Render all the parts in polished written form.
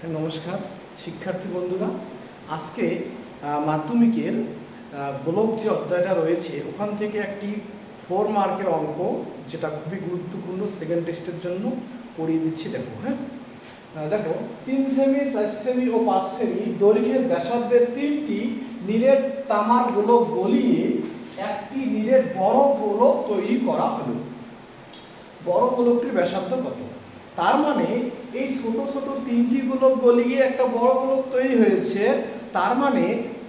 নমস্কার শিক্ষার্থী বন্ধুরা, আজকে মাধ্যমিকের গোলক যে অধ্যায়টা রয়েছে ওখান থেকে একটি 4 মার্কের অঙ্ক, যেটা খুবই গুরুত্বপূর্ণ সেকেন্ড টেস্টের জন্য, করিয়ে দিচ্ছি। দেখো, দেখো 3 সেমি, 4 সেমি ও 5 সেমি দৈর্ঘ্যের ব্যাসার্ধের 3টি নীলের তামার গোলক গলিয়ে একটি নীলের বড় গোলক তৈরি করা হলো। বড় গোলকটির ব্যাসার্ধ কত? তার মানে এই ছোট ছোট 3টি গোলক গলিয়ে একটা বড় গোলক তৈরি হয়েছে। তার মানে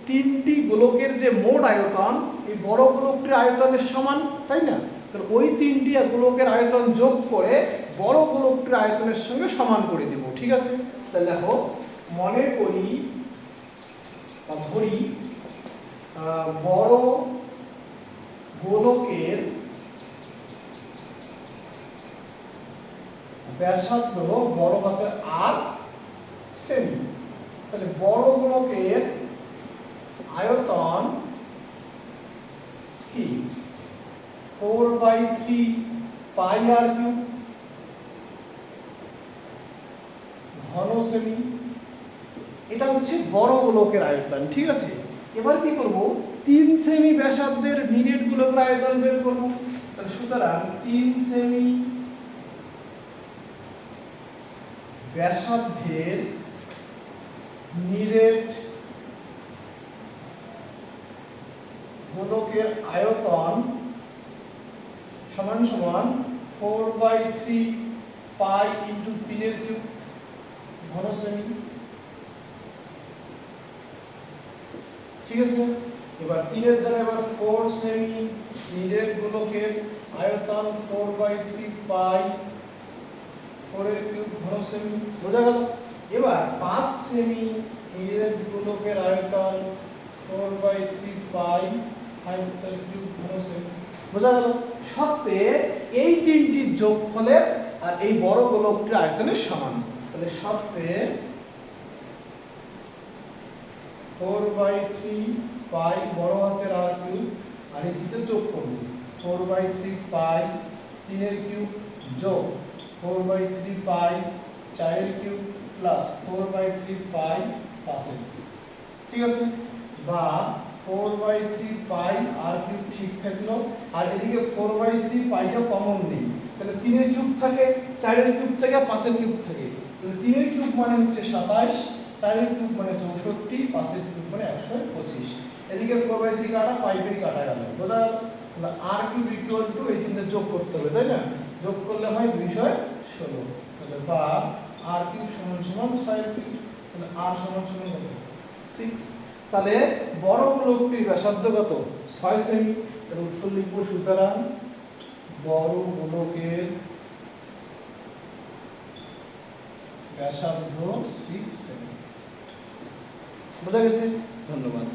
3টি গোলকের যে মোট আয়তন, এই বড় গোলকটির আয়তনের সমান, তাই না? তাহলে ওই 3টি গোলকের আয়তন যোগ করে বড় গোলকটির আয়তনের সঙ্গে সমান করে দেব। ঠিক আছে? তাহলে দেখো, মনে করি বা ধরি বড় গোলকের ব্যাসার্ধ বড় হাতের আর সেমি। তাহলে বড় গোলকের আয়তন কি? 4/3 পাই আর কিউব ঘন সেমি। এটা হচ্ছে বড় গোলকের আয়তন। ঠিক আছে, এবার কি করব? 3 সেমি ব্যাসার্ধের নীলের গোলকের আয়তন বের করব। তাহলে সুতরাং 3 সেমি ব্যাসার্ধের নীলের গোলকের আয়তন সমান সমান 4/3 পাই ইন্টু 3 কিউব ঘন সেমি। ঠিক আছে, এবার 3 জায়গায় এবার 4 সেমি নীলের গোলকের আয়তন 4/3 পাই 4 কিউব ঘন সেমি। বোঝা গেল? এবার 5 সেমি নীলের গোলকের আয়তন 4/3 পাই 5 কিউব ঘন সেমি। বোঝা গেল? সত্যি এই 3টির যোগফলের আর এই বড় গোলকটির আয়তনের সমান। তাহলে সত্যি 4/3 পাই বড় হাতের আর কিউব, আর এদিকে যোগ করব 4/3 পাই 3 কিউব যোগ 4/3 পাই 4 কিউব প্লাস 4/3 পাই 5 কিউব। ঠিক আছে, বা 4/3 পাই আর কিউব ঠিক থাকলো, আর এদিকে 4/3 পাইটা কমন নেই। তাহলে 3 কিউব থাকে, 4 কিউব থাকে, 5 কিউব থাকে। তাহলে 3 কিউব মানে হচ্ছে 27, 4 কিউব মানে 64, 5 কিউব মানে 125। এদিকে 4/3 কাটা, 5 কাটা গেল। বোঝা গেল? তাহলে আর কিউব ইকুয়াল টু এই তিনটে যোগ করতে হবে, তাই না? যোগ করলে হয় 216। তাহলে বা আর কিউব সমান সমান 6 কিউব। তাহলে আর সমান সমান কত? 6। তাহলে বড় গোলকটির ব্যাসার্ধ কত? 6 সেমি। তাহলে উত্তর লিখব, সুতরাং বড় গোলকের ব্যাসার্ধ 6 সেমি। বোঝা গেছে? ধন্যবাদ।